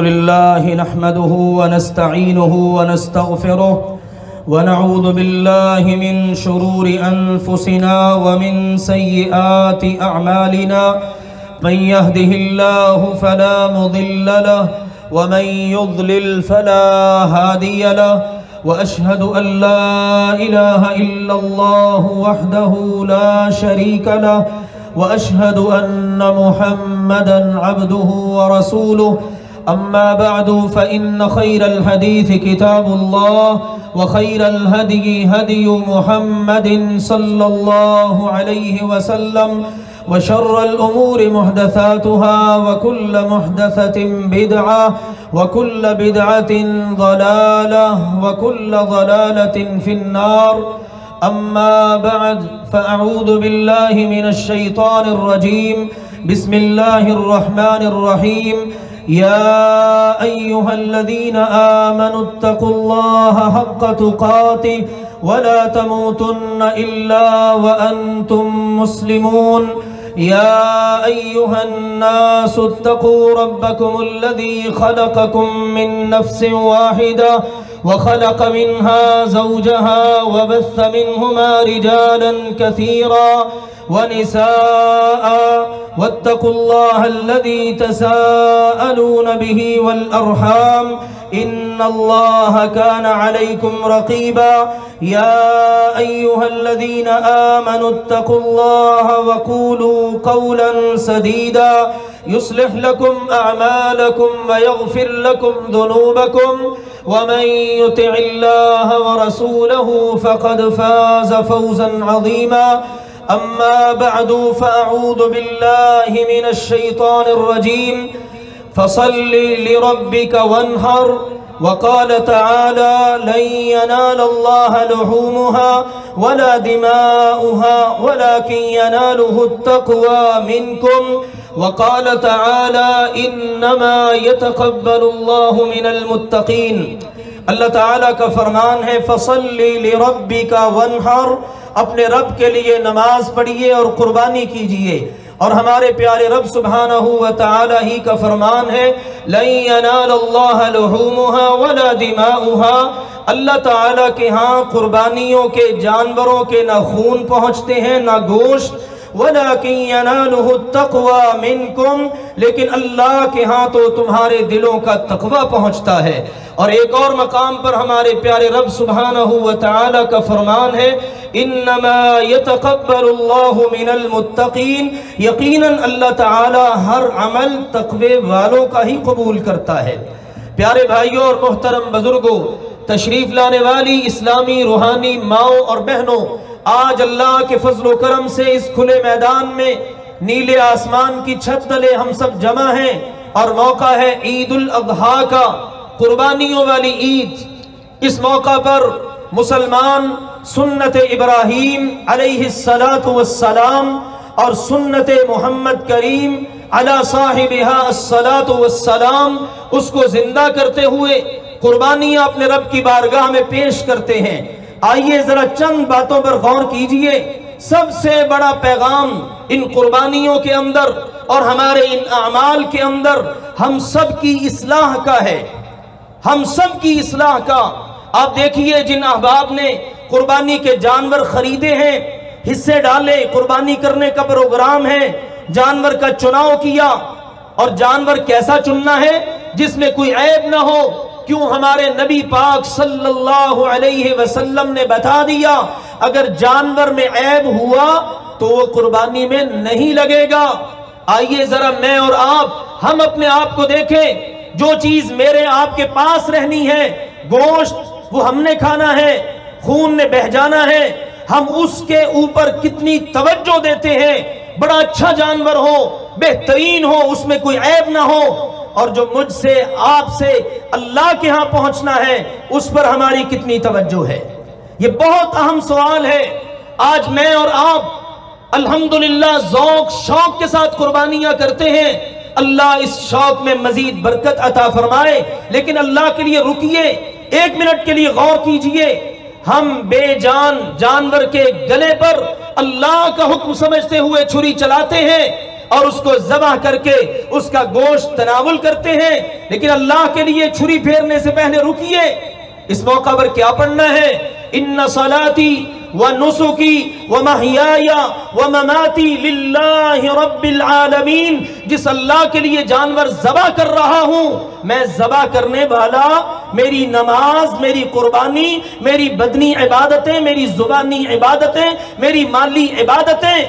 لله نحمده ونستعينه ونستغفره ونعوذ بالله من شرور أنفسنا ومن سيئات أعمالنا من يهده الله فلا مضل له ومن يضلل فلا هادي له وأشهد أن لا إله إلا الله وحده لا شريك له وأشهد أن محمدًا عبده ورسوله أما بعد فإن خير الحديث كتاب الله وخير الهدي هدي محمد صلى الله عليه وسلم وشر الأمور محدثاتها وكل محدثة بدعة وكل بدعة ضلالة وكل ضلالة في النار أما بعد فأعوذ بالله من الشيطان الرجيم بسم الله الرحمن الرحيم يا أيها الذين آمنوا اتقوا الله حق تقاته ولا تموتن إلا وأنتم مسلمون يا أيها الناس اتقوا ربكم الذي خلقكم من نفس واحدة وخلق منها زوجها وبث منهما رجالا كثيرا ونساء واتقوا الله الذي تساءلون به والأرحام إن الله كان عليكم رقيبا يا أيها الذين آمنوا اتقوا الله وقولوا قولا سديدا يصلح لكم أعمالكم ويغفر لكم ذنوبكم ومن يطع الله ورسوله فقد فاز فوزا عظيما أما بعد فأعوذ بالله من الشيطان الرجيم فصل لربك وانحر وقال تعالى لن ينال الله لحومها ولا دماؤها ولكن يناله التقوى منكم وقال تعالى إنما يتقبل الله من المتقين اللہ تعالیٰ کا فرمان ہے فَصَلِّ لِرَبِّكَ وَانْحَرْ اپنے رب کے لیے نماز پڑھیے اور قربانی کیجئے اور ہمارے پیارے رب سبحانہ وتعالی ہی کا فرمان ہے لَن يَنَالَ اللَّهَ لُحُومُهَا وَلَا دِمَاؤُهَا اللہ تعالیٰ کے ہاں قربانیوں کے جانوروں کے نہ خون پہنچتے ہیں نہ گوشت وَلَكِنْ يَنَالُهُ التَّقْوَى مِنْكُمْ لیکن اللہ کے ہاں تو تمہارے دلوں کا تقوی پہنچتا ہے اور ایک اور مقام پر ہمارے پیارے رب سبحانہ وتعالی کا فرمان ہے انما يتقبل اللہ من المتقین یقیناً اللہ تعالی ہر عمل تقوی والوں کا ہی قبول کرتا ہے۔ پیارے بھائیوں اور محترم بزرگوں، تشریف لانے والی اسلامی روحانی ماؤں اور بہنوں، آج اللہ کے فضل و کرم سے اس کھلے میدان میں نیلے آسمان کی چھت تلے ہم سب جمع ہیں اور موقع ہے عید الاضحیٰ کا، قربانیوں والی عید۔ اس موقع پر مسلمان سنت ابراہیم علیہ السلام اور سنت محمد کریم علی صاحبہا السلام اس کو زندہ کرتے ہوئے قربانیاں اپنے رب کی بارگاہ میں پیش کرتے ہیں۔ آئیے ذرا چند باتوں پر غور کیجئے۔ سب سے بڑا پیغام ان قربانیوں کے اندر اور ہمارے ان اعمال کے اندر ہم سب کی اصلاح کا ہے، ہم سب کی اصلاح کا۔ آپ دیکھیے جن احباب نے قربانی کے جانور خریدے ہیں، حصے ڈالے، قربانی کرنے کا پروگرام ہے، جانور کا چناؤ کیا، اور جانور کیسا چننا ہے جس میں کوئی عیب نہ ہو۔ کیوں ہمارے نبی پاک صلی اللہ علیہ وسلم نے بتا دیا اگر جانور میں عیب ہوا تو وہ قربانی میں نہیں لگے گا۔ آئیے ذرا میں اور آپ ہم اپنے آپ کو دیکھیں، جو چیز میرے آپ کے پاس رہنی ہے، گوشت وہ ہم نے کھانا ہے، خون نے بہہ جانا ہے، ہم اس کے اوپر کتنی توجہ دیتے ہیں۔ بڑا اچھا جانور ہو، بہترین ہو، اس میں کوئی عیب نہ ہو، اور جو مجھ سے آپ سے اللہ کے ہاں پہنچنا ہے اس پر ہماری کتنی توجہ ہے۔ یہ بہت اہم سوال ہے۔ آج میں اور آپ الحمدللہ ذوق شوق کے ساتھ قربانیاں کرتے ہیں، اللہ اس شوق میں مزید برکت عطا فرمائے، لیکن اللہ کے لیے رکیے، ایک منٹ کے لیے غور کیجئے۔ ہم بے جان جانور کے گلے پر اللہ کا حکم سمجھتے ہوئے چھری چلاتے ہیں، اور اس کو ذبح کر کے اس کا گوشت تناول کرتے ہیں، لیکن اللہ کے لیے چھری پھیرنے سے پہلے رکیے، اس موقع پر کیا پڑھنا ہے؟ ان صلاتی ونسکی ومحیای ومماتی للہ رب العالمین، جس اللہ کے لیے جانور ذبح کر رہا ہوں، میں ذبح کرنے والا، میری نماز، میری قربانی، میری بدنی عبادتیں، میری زبانی عبادتیں، میری مالی عبادتیں،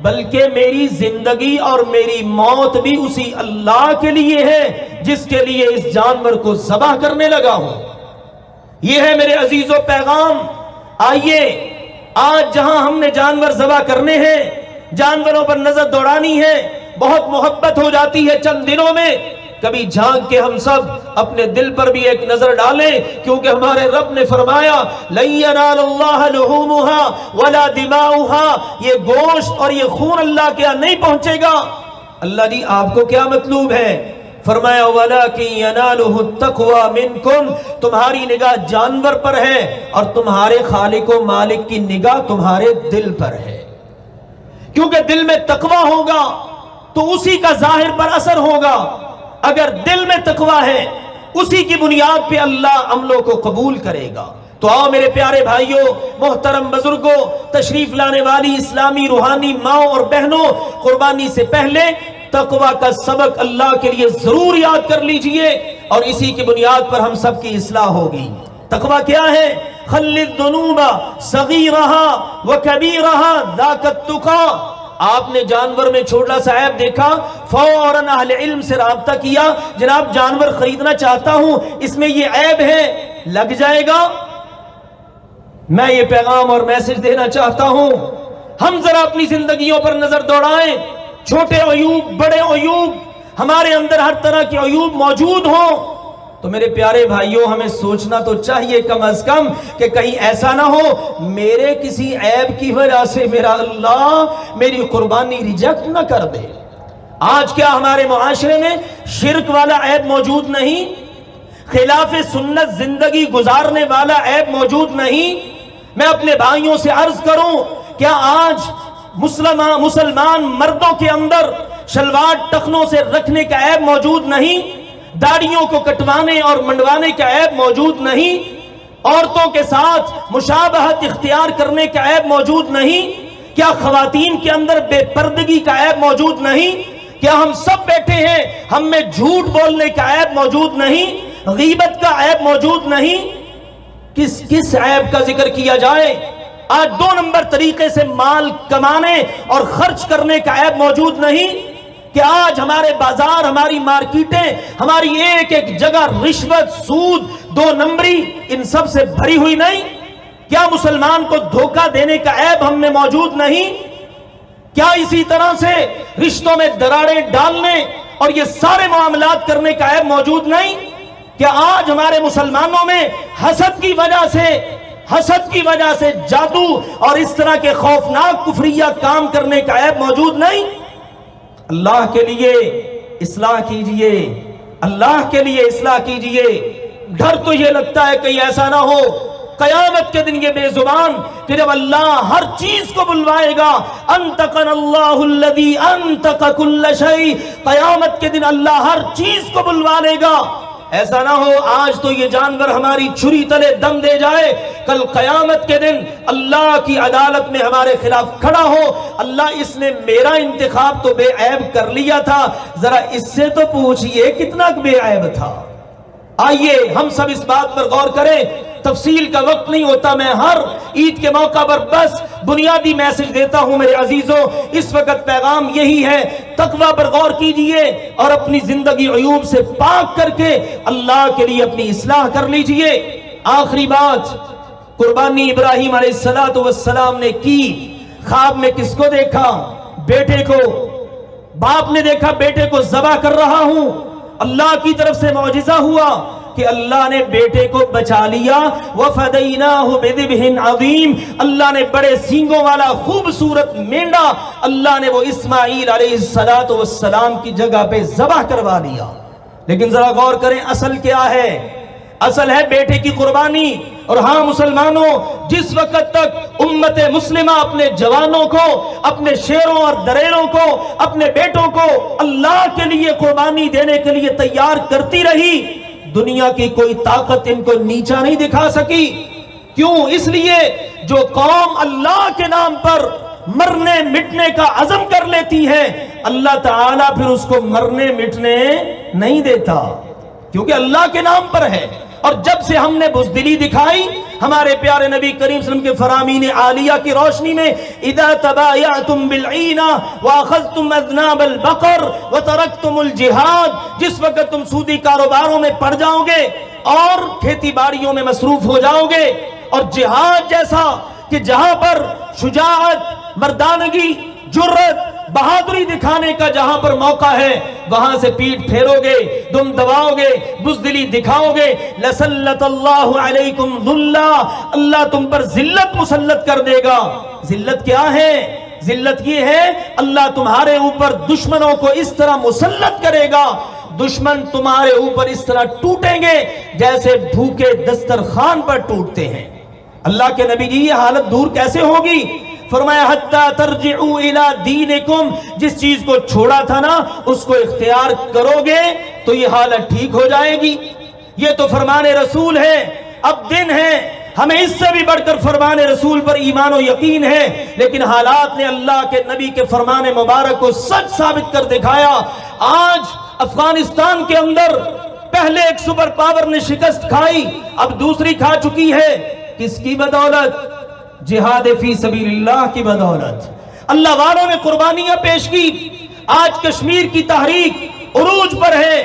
بلکہ میری زندگی اور میری موت بھی اسی اللہ کے لیے ہے جس کے لیے اس جانور کو ذبح کرنے لگا ہوں۔ یہ ہے میرے عزیزو پیغام۔ آئیے آج جہاں ہم نے جانور ذبح کرنے ہیں، جانوروں پر نظر دوڑانی ہے، بہت محبت ہو جاتی ہے چند دنوں میں، کبھی جھانک کے ہم سب اپنے دل پر بھی ایک نظر ڈالیں، کیونکہ ہمارے رب نے فرمایا لَن يَنَالَ اللَّهَ لُحُومُهَا وَلَا دِمَاؤُهَا، یہ گوشت اور یہ خون اللہ کے یہاں نہیں پہنچے گا۔ اللہ جی آپ کو کیا مطلوب ہے؟ فرمایا وَلَكِنْ يَنَالُهُ التَّقْوَى مِنْكُمْ، تمہاری نگاہ جانور پر ہے اور تمہارے خالق و مالک کی نگاہ تمہارے دل پر ہے، کیونکہ دل میں تقوی ہوگا تو اسی کا ظاہر پر اثر ہوگا۔ اگر دل میں تقوی ہے اسی کی بنیاد پہ اللہ عملوں کو قبول کرے گا۔ تو آؤ میرے پیارے بھائیوں، محترم بزرگوں، تشریف لانے والی اسلامی روحانی ماں اور بہنوں، قربانی سے پہلے تقوی کا سبق اللہ کے لیے ضرور یاد کر لیجئے، اور اسی کی بنیاد پر ہم سب کی اصلاح ہوگی۔ تقوی کیا ہے؟ خلی الذنوب صغیرہا وکبیرہا ذاک التقی۔ آپ نے جانور میں چھوٹا سا عیب دیکھا، فوراً اہل علم سے رابطہ کیا، جناب جانور خریدنا چاہتا ہوں، اس میں یہ عیب ہے، لگ جائے گا؟ میں یہ پیغام اور میسج دینا چاہتا ہوں، ہم ذرا اپنی زندگیوں پر نظر دوڑائیں، چھوٹے عیوب، بڑے عیوب، ہمارے اندر ہر طرح کے عیوب موجود ہوں، تو میرے پیارے بھائیوں ہمیں سوچنا تو چاہیے کم از کم کہ کہیں ایسا نہ ہو میرے کسی عیب کی وجہ سے میرا اللہ میری قربانی ریجیکٹ نہ کر دے۔ آج کیا ہمارے معاشرے میں شرک والا عیب موجود نہیں؟ خلاف سنت زندگی گزارنے والا عیب موجود نہیں؟ میں اپنے بھائیوں سے عرض کروں، کیا آج مسلمان مردوں کے اندر شلوار ٹخنوں سے رکھنے کا عیب موجود نہیں؟ داڑھیوں کو کٹوانے اور منڈوانے کا عیب موجود نہیں؟ عورتوں کے ساتھ مشابہت اختیار کرنے کا عیب موجود نہیں؟ کیا خواتین کے اندر بے پردگی کا عیب موجود نہیں؟ کیا ہم سب بیٹھے ہیں، ہم میں جھوٹ بولنے کا عیب موجود نہیں؟ غیبت کا عیب موجود نہیں؟ کس عیب کا ذکر کیا جائے؟ آج 2 نمبر طریقے سے مال کمانے اور خرچ کرنے کا عیب موجود نہیں؟ کہ آج ہمارے بازار، ہماری مارکیٹیں، ہماری ایک ایک جگہ رشوت، سود، 2 نمبری ان سب سے بھری ہوئی نہیں؟ کیا مسلمان کو دھوکہ دینے کا عیب ہم میں موجود نہیں؟ کیا اسی طرح سے رشتوں میں دراڑیں ڈالنے اور یہ سارے معاملات کرنے کا عیب موجود نہیں؟ کیا آج ہمارے مسلمانوں میں حسد کی وجہ سے جادو اور اس طرح کے خوفناک کفریہ کام کرنے کا عیب موجود نہیں؟ اللہ کے لیے اصلاح کیجئے، اللہ کے لیے اصلاح کیجئے۔ ڈر تو یہ لگتا ہے کہیں ایسا نہ ہو قیامت کے دن یہ بے زبان کہ جب اللہ ہر چیز کو بلوائے گا، انتقن اللہ الذی انتق کل شیء، قیامت کے دن اللہ ہر چیز کو بلوا لے گا۔ ایسا نہ ہو آج تو یہ جانور ہماری چھری تلے دم دے جائے، کل قیامت کے دن اللہ کی عدالت میں ہمارے خلاف کھڑا ہو، اللہ اس نے میرا انتخاب تو بے عیب کر لیا تھا، ذرا اس سے تو پوچھئے کتنا بے عیب تھا۔ آئیے ہم سب اس بات پر غور کریں، تفصیل کا وقت نہیں ہوتا، میں ہر عید کے موقع پر بس بنیادی میسج دیتا ہوں میرے عزیزوں۔ اس وقت پیغام یہی ہے، تقوی پر غور کیجئے اور اپنی زندگی عیوب سے پاک کر کے اللہ کے لیے اپنی اصلاح کر لیجئے۔ آخری بات، قربانی ابراہیم علیہ السلام نے کی، خواب میں کس کو دیکھا؟ بیٹے کو۔ باپ نے دیکھا بیٹے کو ذبح کر رہا ہوں، اللہ کی طرف سے معجزہ ہوا کہ اللہ نے بیٹے کو بچا لیا۔ وَفَدَيْنَاهُ بِذِبْحٍ عَظِيمٍ، اللہ نے بڑے سینگوں والا خوبصورت مینڈا اللہ نے وہ اسماعیل علیہ السلام کی جگہ پہ ذبح کروا دیا۔ لیکن ذرا غور کریں اصل کیا ہے؟ اصل ہے بیٹے کی قربانی۔ اور ہاں مسلمانوں، جس وقت تک امت مسلمہ اپنے جوانوں کو، اپنے شیروں اور دریروں کو، اپنے بیٹوں کو اللہ کے لیے قربانی دینے کے لیے تیار کرتی رہی، دنیا کی کوئی طاقت ان کو نیچا نہیں دکھا سکی۔ کیوں؟ اس لیے جو قوم اللہ کے نام پر مرنے مٹنے کا عزم کر لیتی ہے، اللہ تعالیٰ پھر اس کو مرنے مٹنے نہیں دیتا، کیونکہ اللہ کے نام پر ہے۔ اور جب سے ہم نے بزدلی دکھائی، ہمارے پیارے نبی کریم صلی اللہ علیہ وسلم کے فرامین عالیہ کی روشنی میں، اذا تبایعتم بالعینہ واخذتم اذناب البقر وترکتم الجہاد، جس وقت تم سودی کاروباروں میں پڑ جاؤ گے اور کھیتی باڑیوں میں مصروف ہو جاؤ گے، اور جہاد جیسا کہ جہاں پر شجاعت، مردانگی، جرت، بہادری دکھانے کا جہاں پر موقع ہے، وہاں سے پیٹ پھیرو گے، دم دباؤ گے، بزدلی دکھاؤ گے، لَسَلَّتَ اللَّهُ عَلَيْكُمْ ذُلَّا، اللہ تم پر ذلت مسلط کر دے گا۔ ذلت کیا ہے؟ ذلت یہ ہے اللہ تمہارے اوپر دشمنوں کو اس طرح مسلط کرے گا، دشمن تمہارے اوپر اس طرح ٹوٹیں گے جیسے بھوکے دسترخوان پر ٹوٹتے ہیں۔ اللہ کے نبی جی، یہ حالت دور کیسے ہوگی؟ فرمایا حتی ترجعوا الی دینکم، جس چیز کو چھوڑا تھا نا اس کو اختیار کرو گے تو یہ حالت ٹھیک ہو جائے گی۔ یہ تو فرمان رسول ہے، اب دن ہے، ہمیں اس سے بھی بڑھ کر فرمان رسول پر ایمان و یقین ہے، لیکن حالات نے اللہ کے نبی کے فرمان مبارک کو سچ ثابت کر دکھایا۔ آج افغانستان کے اندر پہلے ایک سپر پاور نے شکست کھائی، اب دوسری کھا چکی ہے۔ کس کی بدولت؟ جہاد فی سبیل اللہ کی بدولت۔ اللہ والوں نے قربانیاں پیش کی۔ آج کشمیر کی تحریک عروج پر ہے،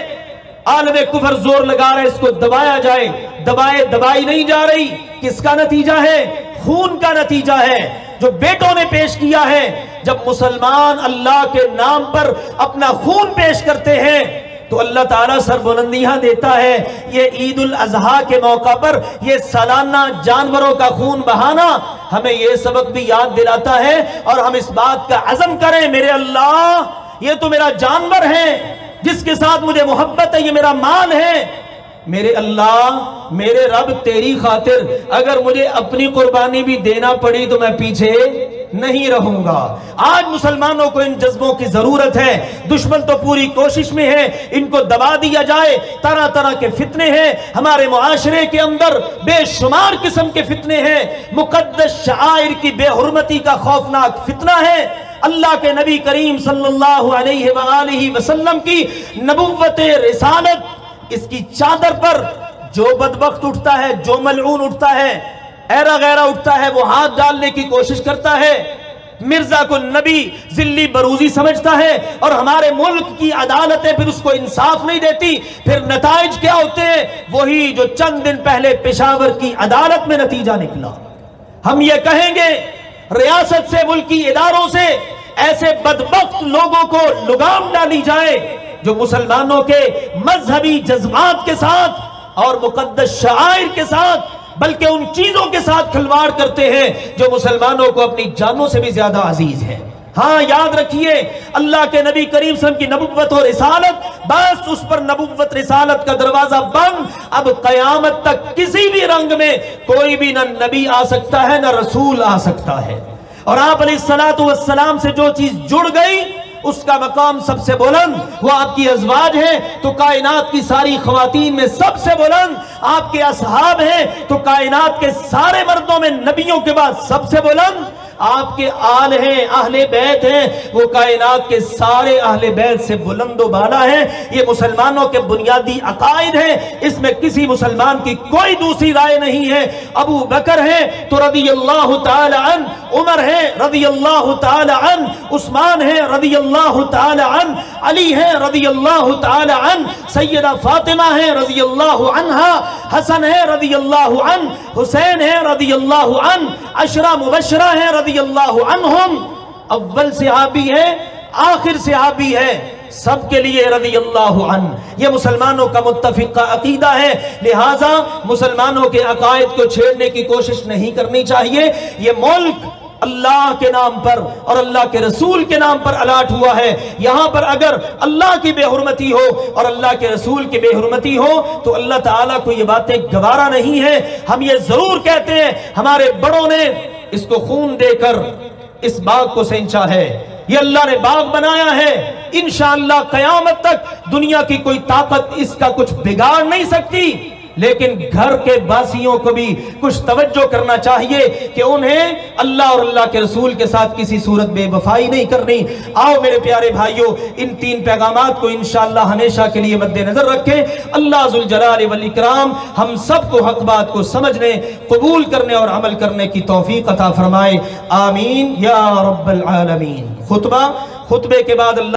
عالم کفر زور لگا رہا ہے اس کو دبایا جائے، دبائی نہیں جا رہی۔ کس کا نتیجہ ہے؟ خون کا نتیجہ ہے جو بیٹوں نے پیش کیا ہے۔ جب مسلمان اللہ کے نام پر اپنا خون پیش کرتے ہیں تو اللہ تعالیٰ سربلندیاں دیتا ہے۔ یہ عید الاضحیٰ کے موقع پر یہ سالانہ جانوروں کا خون بہانا ہمیں یہ سبق بھی یاد دلاتا ہے، اور ہم اس بات کا عزم کریں، میرے اللہ یہ تو میرا جانور ہے جس کے ساتھ مجھے محبت ہے، یہ میرا مال ہے، میرے اللہ میرے رب تیری خاطر اگر مجھے اپنی قربانی بھی دینا پڑی تو میں پیچھے نہیں رہوں گا۔ آج مسلمانوں کو ان جذبوں کی ضرورت ہے۔ دشمن تو پوری کوشش میں ہے ان کو دبا دیا جائے، طرح طرح کے فتنے ہیں ہمارے معاشرے کے اندر، بے شمار قسم کے فتنے ہیں، مقدس شعائر کی بے حرمتی کا خوفناک فتنہ ہے۔ اللہ کے نبی کریم صلی اللہ علیہ وآلہ وسلم کی نبوت رسالت، اس کی چادر پر جو بدبخت اٹھتا ہے، جو ملعون اٹھتا ہے، ایرا غیرہ اٹھتا ہے، وہ ہاتھ ڈالنے کی کوشش کرتا ہے۔ مرزا کو نبی ذلی بروزی سمجھتا ہے، اور ہمارے ملک کی عدالتیں پھر اس کو انصاف نہیں دیتی۔ پھر نتائج کیا ہوتے ہیں؟ وہی جو چند دن پہلے پشاور کی عدالت میں نتیجہ نکلا۔ ہم یہ کہیں گے ریاست سے، ملکی اداروں سے ایسے بدبخت لوگوں کو لگام ڈالی جائے جو مسلمانوں کے مذہبی جذبات کے ساتھ اور مقدس شعائر کے ساتھ، بلکہ ان چیزوں کے ساتھ کھلواڑ کرتے ہیں جو مسلمانوں کو اپنی جانوں سے بھی زیادہ عزیز ہے۔ ہاں یاد رکھیے، اللہ کے نبی کریم صلی اللہ علیہ وسلم کی نبوت و رسالت، بس اس پر نبوت رسالت کا دروازہ بند۔ اب قیامت تک کسی بھی رنگ میں کوئی بھی نہ نبی آ سکتا ہے نہ رسول آ سکتا ہے، اور آپ علیہ السلام سے جو چیز جڑ گئی اس کا مقام سب سے بلند وہ آپ کی ازواج ہیں، تو کائنات کی ساری خواتین میں سب سے بلند آپ کے اصحاب ہیں، تو کائنات کے سارے مردوں میں نبیوں کے بعد سب سے بلند آپ کے آل ہیں، اہل بیت ہیں، وہ کائنات کے سارے اہل بیت سے بلند و بالا ہیں۔ یہ مسلمانوں کے بنیادی عقائد ہیں، اس میں کسی مسلمان کی کوئی دوسری رائے نہیں ہے۔ ابو بکر ہیں تو رضی اللہ تعالی عنہ، عمر ہیں رضی اللہ تعالی عنہ، عثمان ہیں رضی اللہ تعالی عنہ، علی ہیں رضی اللہ تعالی عنہ، سیدہ فاطمہ ہیں رضی اللہ عنہا، حسن ہیں رضی اللہ عنہ، حسین ہیں رضی اللہ عنہ، عشرہ مبشرہ ہیں رضی اللہ عنہم، اول صحابی ہے آخر صحابی ہے، سب کے لیے رضی اللہ عنہ۔ یہ مسلمانوں کا متفقہ عقیدہ ہے، لہٰذا مسلمانوں کے عقائد کو چھیڑنے کی کوشش نہیں کرنی چاہیے۔ یہ ملک اللہ کے نام پر اور اللہ کے رسول کے نام پر الاٹ ہوا ہے. یہاں پر اگر اللہ کی بے حرمتی ہو اور اللہ کے رسول کی بے حرمتی ہو تو اللہ تعالیٰ کو یہ باتیں گوارا نہیں ہے. ہم یہ ضرور کہتے ہیں ہمارے بڑوں نے اس کو خون دے کر اس باغ کو سینچا ہے, یہ اللہ نے باغ بنایا ہے. انشاءاللہ قیامت تک دنیا کی کوئی طاقت اس کا کچھ بگاڑ نہیں سکتی. لیکن گھر کے باسیوں کو بھی کچھ توجہ کرنا چاہیے کہ انہیں اللہ اور اللہ کے رسول کے ساتھ کسی صورت بے وفائی نہیں کرنی. آؤ میرے پیارے بھائیوں, ان 3 پیغامات کو انشاءاللہ ہمیشہ کے لیے مد نظر رکھیں. اللہ ذوالجلال والاکرام ہم سب کو حق بات کو سمجھنے, قبول کرنے اور عمل کرنے کی توفیق عطا فرمائے. آمین یا رب العالمین. خطبے کے بعد اللہ